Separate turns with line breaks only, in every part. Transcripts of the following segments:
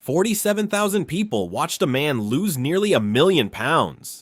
47,000 people watched a man lose nearly £1 million.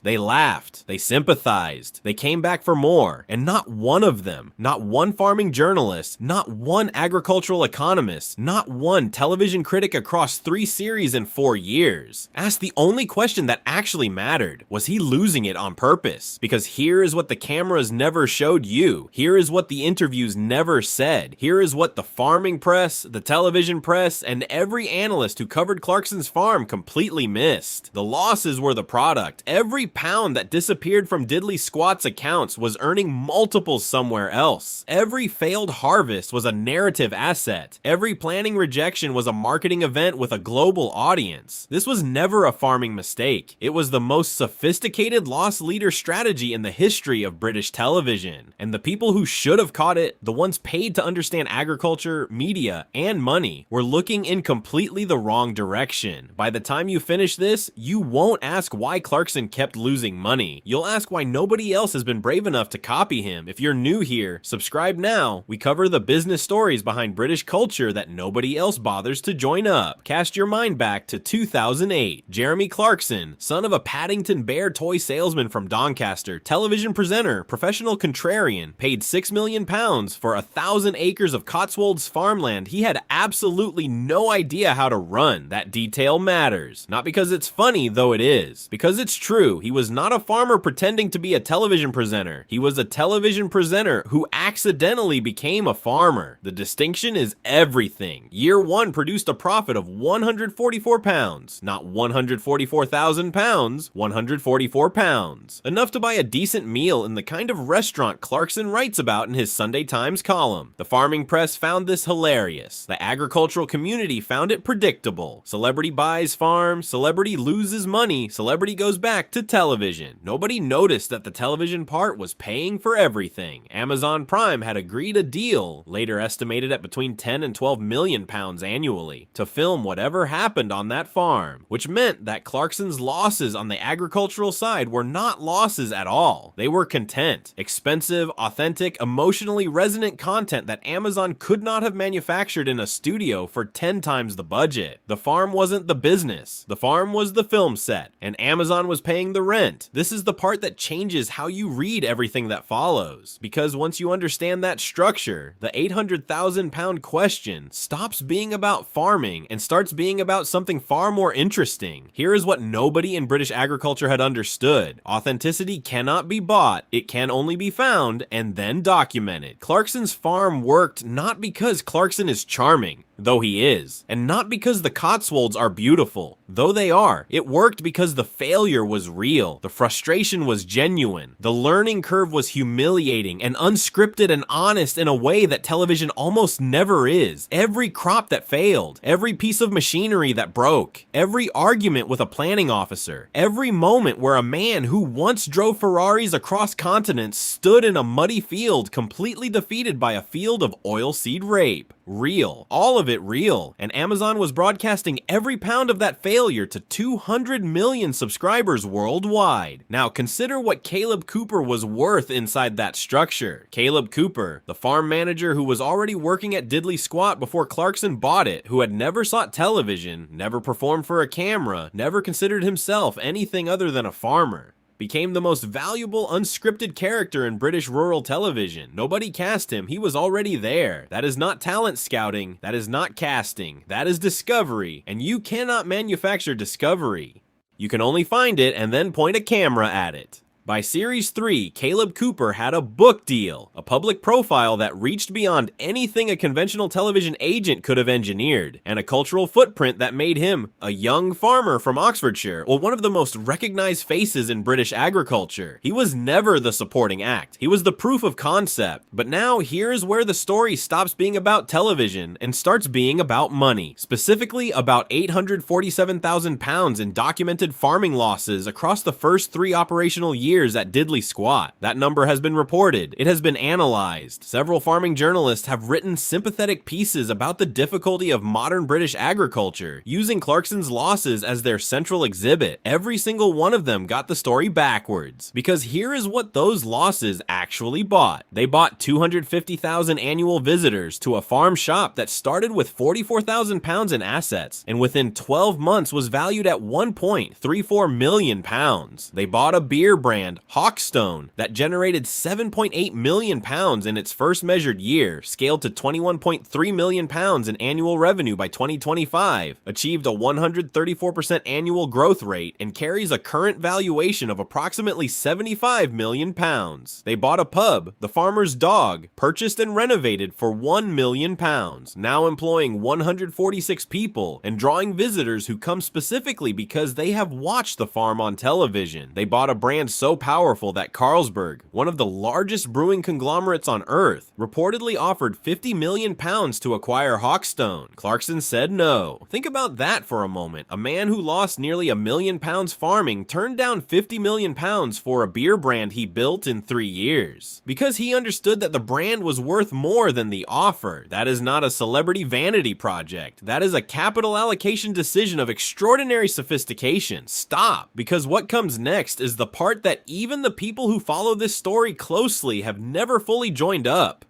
They laughed, they sympathized, they came back for more, and not one of them, not one farming journalist, not one agricultural economist, not one television critic across 3 series in 4 years asked the only question that actually mattered: was he losing it on purpose? Because here is what the cameras never showed you. Here is what the interviews never said. Here is what the farming press, the television press, and every analyst who covered Clarkson's farm completely missed. The losses were the product. Every pound that disappeared from Diddley Squat's accounts was earning multiples somewhere else. Every failed harvest was a narrative asset. Every planning rejection was a marketing event with a global audience. This was never a farming mistake. It was the most sophisticated loss leader strategy in the history of British television. And the people who should have caught it, the ones paid to understand agriculture, media, and money, were looking in completely the wrong direction. By the time you finish this, you won't ask why Clarkson kept losing money. You'll ask why nobody else has been brave enough to copy him. If you're new here, subscribe now. We cover the business stories behind British culture that nobody else bothers to join up. Cast your mind back to 2008. Jeremy Clarkson, son of a Paddington Bear toy salesman from Doncaster, television presenter, professional contrarian, paid £6 million for 1,000 acres of Cotswolds farmland he had absolutely no idea how to run. That detail matters. Not because it's funny, though it is. Because it's true. He was not a farmer pretending to be a television presenter. He was a television presenter who accidentally became a farmer. The distinction is everything. Year 1 produced a profit of £144, not £144,000, £144. Enough to buy a decent meal in the kind of restaurant Clarkson writes about in his Sunday Times column. The farming press found this hilarious. The agricultural community found it predictable. Celebrity buys farm, celebrity loses money, celebrity goes back to television. Nobody noticed that the television part was paying for everything. Amazon Prime had agreed a deal, later estimated at between 10 and 12 million pounds annually, to film whatever happened on that farm, which meant that Clarkson's losses on the agricultural side were not losses at all. They were content, expensive, authentic, emotionally resonant content that Amazon could not have manufactured in a studio for 10 times the budget. The farm wasn't the business. The farm was the film set, and Amazon was paying the rent. This is the part that changes how you read everything that follows, because once you understand that structure, the 800,000 pound question stops being about farming and starts being about something far more interesting. Here is what nobody in British agriculture had understood. Authenticity cannot be bought, it can only be found and then documented. Clarkson's farm worked not because Clarkson is charming, though he is, and not because the Cotswolds are beautiful, though they are. It worked because the failure was real, the frustration was genuine, the learning curve was humiliating and unscripted and honest in a way that television almost never is. Every crop that failed, every piece of machinery that broke, every argument with a planning officer, every moment where a man who once drove Ferraris across continents stood in a muddy field completely defeated by a field of oilseed rape. Real. All of it real. And Amazon was broadcasting every pound of that failure to 200 million subscribers worldwide. Now consider what Kaleb Cooper was worth inside that structure. Kaleb Cooper, the farm manager who was already working at Diddley Squat before Clarkson bought it, who had never sought television, never performed for a camera, never considered himself anything other than a farmer, became the most valuable unscripted character in British rural television. Nobody cast him, he was already there. That is not talent scouting, that is not casting, that is discovery, and you cannot manufacture discovery. You can only find it and then point a camera at it. By Series 3, Kaleb Cooper had a book deal, a public profile that reached beyond anything a conventional television agent could have engineered, and a cultural footprint that made him a young farmer from Oxfordshire, or one of the most recognized faces in British agriculture. He was never the supporting act, he was the proof of concept. But now here's where the story stops being about television and starts being about money, specifically about £847,000 in documented farming losses across the first 3 operational years years at diddly squat. That number has been reported. It has been analyzed. Several farming journalists have written sympathetic pieces about the difficulty of modern British agriculture, using Clarkson's losses as their central exhibit. Every single one of them got the story backwards, because here is what those losses actually bought. They bought 250,000 annual visitors to a farm shop that started with 44,000 pounds in assets, and within 12 months was valued at 1.34 million pounds. They bought a beer brand, Hawkstone, that generated 7.8 million pounds in its first measured year, scaled to 21.3 million pounds in annual revenue by 2025, achieved a 134% annual growth rate, and carries a current valuation of approximately 75 million pounds. They bought a pub, The Farmer's Dog, purchased and renovated for 1 million pounds, now employing 146 people and drawing visitors who come specifically because they have watched the farm on television. They bought a brand so powerful that Carlsberg, one of the largest brewing conglomerates on earth, reportedly offered 50 million pounds to acquire Hawkstone. Clarkson said no. Think about that for a moment. A man who lost nearly £1 million farming turned down 50 million pounds for a beer brand he built in 3 years, because he understood that the brand was worth more than the offer. That is not a celebrity vanity project. That is a capital allocation decision of extraordinary sophistication. Stop, because what comes next is the part that even the people who follow this story closely have never fully joined up.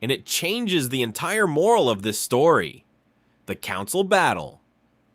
And it changes the entire moral of this story. The council battle.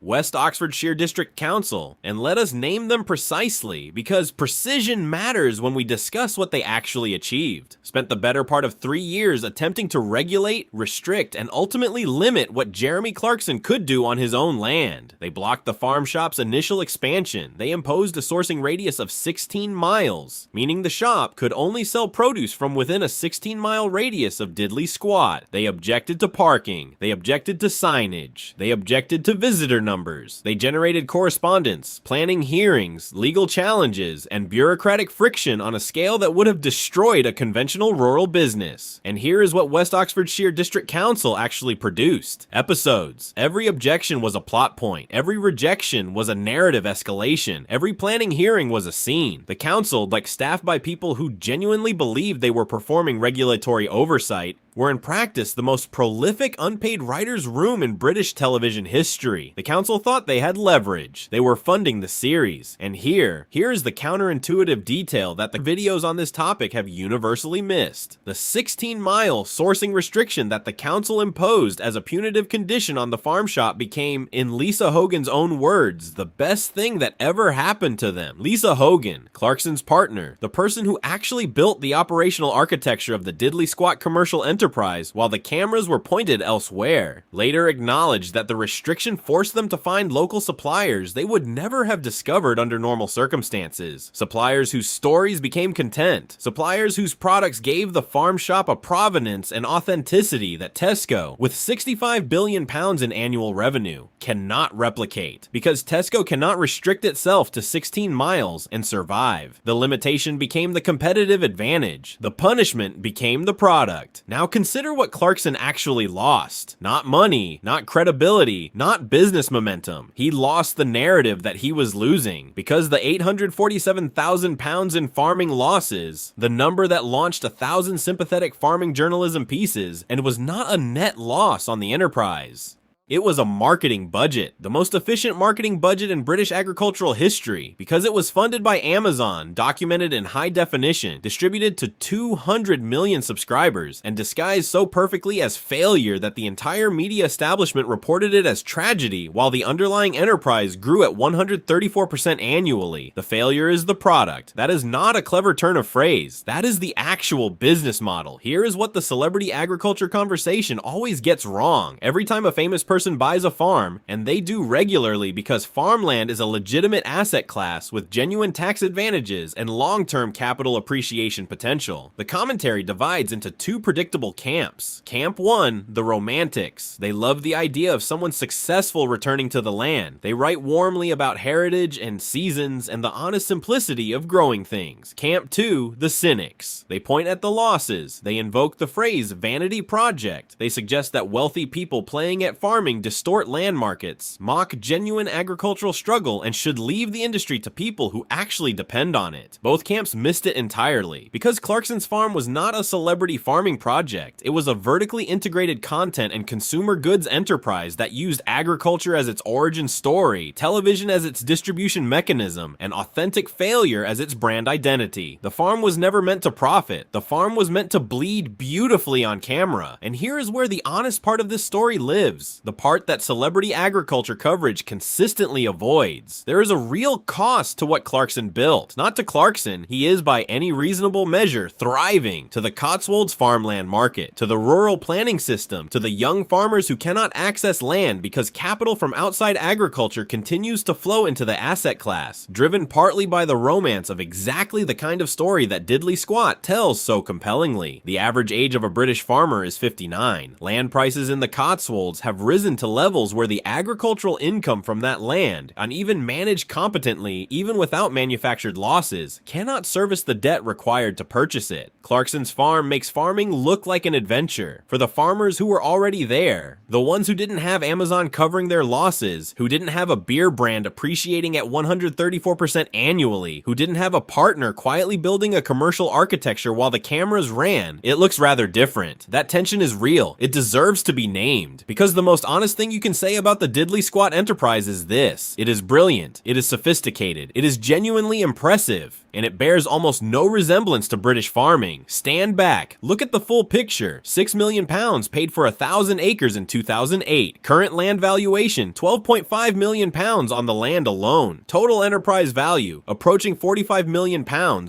West Oxfordshire District Council, and let us name them precisely, because precision matters when we discuss what they actually achieved. Spent the better part of 3 years attempting to regulate, restrict, and ultimately limit what Jeremy Clarkson could do on his own land. They blocked the farm shop's initial expansion. They imposed a sourcing radius of 16 miles, meaning the shop could only sell produce from within a 16-mile radius of diddly squat. They objected to parking. They objected to signage. They objected to visitor numbers. They generated correspondence, planning hearings, legal challenges, and bureaucratic friction on a scale that would have destroyed a conventional rural business. And here is what West Oxfordshire District Council actually produced. Episodes. Every objection was a plot point. Every rejection was a narrative escalation. Every planning hearing was a scene. The council, like staffed by people who genuinely believed they were performing regulatory oversight, were in practice the most prolific unpaid writer's room in British television history. The council thought they had leverage. They were funding the series. And here is the counterintuitive detail that the videos on this topic have universally missed. The 16-mile sourcing restriction that the council imposed as a punitive condition on the farm shop became, in Lisa Hogan's own words, the best thing that ever happened to them. Lisa Hogan, Clarkson's partner, the person who actually built the operational architecture of the diddly squat commercial enterprise while the cameras were pointed elsewhere, later acknowledged that the restriction forced them to find local suppliers they would never have discovered under normal circumstances. Suppliers whose stories became content. Suppliers whose products gave the farm shop a provenance and authenticity that Tesco, with 65 billion pounds in annual revenue, cannot replicate, because Tesco cannot restrict itself to 16 miles and survive. The limitation became the competitive advantage. The punishment became the product. Now consider what Clarkson actually lost. Not money, not credibility, not business momentum. He lost the narrative that he was losing, because the 847,000 pounds in farming losses, the number that launched 1,000 sympathetic farming journalism pieces, and was not a net loss on the enterprise. It was a marketing budget, the most efficient marketing budget in British agricultural history, because it was funded by Amazon, documented in high definition, distributed to 200 million subscribers, and disguised so perfectly as failure that the entire media establishment reported it as tragedy, while the underlying enterprise grew at 134% annually. The failure is the product. That is not a clever turn of phrase. That is the actual business model. Here is what the celebrity agriculture conversation always gets wrong. Every time a famous person buys a farm, and they do regularly because farmland is a legitimate asset class with genuine tax advantages and long-term capital appreciation potential, the commentary divides into two predictable camps. Camp 1, the romantics. They love the idea of someone successful returning to the land. They write warmly about heritage and seasons and the honest simplicity of growing things. Camp 2, the cynics. They point at the losses. They invoke the phrase vanity project. They suggest that wealthy people playing at farming farming distort land markets, mock genuine agricultural struggle, and should leave the industry to people who actually depend on it. Both camps missed it entirely. Because Clarkson's Farm was not a celebrity farming project, it was a vertically integrated content and consumer goods enterprise that used agriculture as its origin story, television as its distribution mechanism, and authentic failure as its brand identity. The farm was never meant to profit. The farm was meant to bleed beautifully on camera. And here is where the honest part of this story lives. The part that celebrity agriculture coverage consistently avoids. There is a real cost to what Clarkson built. Not to Clarkson, he is by any reasonable measure thriving. To the Cotswolds farmland market, to the rural planning system, to the young farmers who cannot access land because capital from outside agriculture continues to flow into the asset class, driven partly by the romance of exactly the kind of story that Diddley Squat tells so compellingly. The average age of a British farmer is 59. Land prices in the Cotswolds have risen to levels where the agricultural income from that land, and even managed competently, even without manufactured losses, cannot service the debt required to purchase it. Clarkson's Farm makes farming look like an adventure for the farmers who were already there, the ones who didn't have Amazon covering their losses, who didn't have a beer brand appreciating at 134% annually, who didn't have a partner quietly building a commercial architecture while the cameras ran. It looks rather different. That tension is real. It deserves to be named. Because the most honest thing you can say about the Diddley Squat enterprise is this: it is brilliant, it is sophisticated, it is genuinely impressive, and it bears almost no resemblance to British farming. Stand back, look at the full picture. £6 million paid for 1,000 acres in 2008. Current land valuation, £12.5 million on the land alone. Total enterprise value, approaching £45 million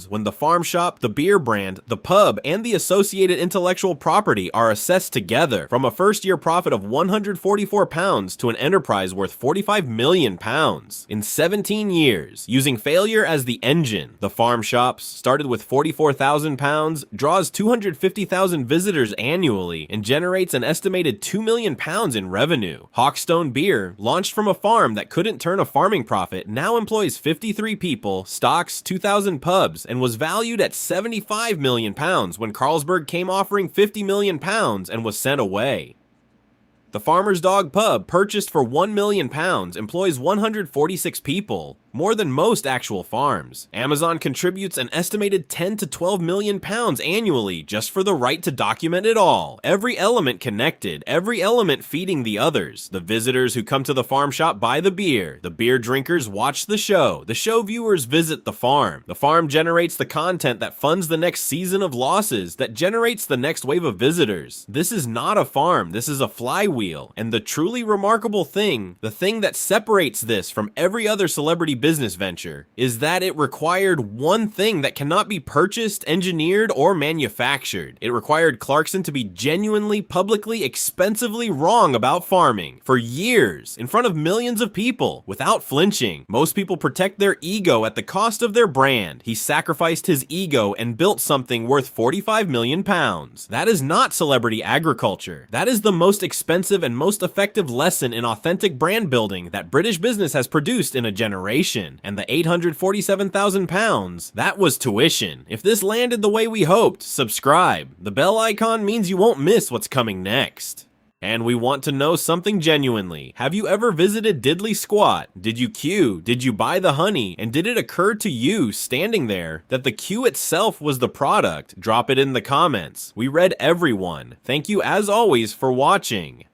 when the farm shop, the beer brand, the pub, and the associated intellectual property are assessed together, from a first-year profit of £144 to an enterprise worth £45 million. In 17 years, using failure as the engine, the farm shops, started with £44,000, draws 250,000 visitors annually, and generates an estimated £2 million in revenue. Hawkstone Beer, launched from a farm that couldn't turn a farming profit, now employs 53 people, stocks 2,000 pubs, and was valued at £75 million when Carlsberg came offering £50 million and was sent away. The Farmer's Dog Pub, purchased for £1 million, employs 146 people, more than most actual farms. Amazon contributes an estimated 10 to 12 million pounds annually just for the right to document it all. Every element connected, every element feeding the others. The visitors who come to the farm shop buy the beer drinkers watch the show viewers visit the farm generates the content that funds the next season of losses, that generates the next wave of visitors. This is not a farm, this is a flywheel, and the truly remarkable thing, the thing that separates this from every other celebrity business venture, is that it required one thing that cannot be purchased, engineered, or manufactured. It required Clarkson to be genuinely, publicly, expensively wrong about farming for years, in front of millions of people, without flinching. Most people protect their ego at the cost of their brand. He sacrificed his ego and built something worth £45 million. That is not celebrity agriculture. That is the most expensive and most effective lesson in authentic brand building that British business has produced in a generation. And the £847,000, that was tuition. If this landed the way we hoped, subscribe. The bell icon means you won't miss what's coming next. And we want to know something genuinely. Have you ever visited Diddley Squat? Did you queue? Did you buy the honey? And did it occur to you, standing there, that the queue itself was the product? Drop it in the comments. We read every one. Thank you as always for watching.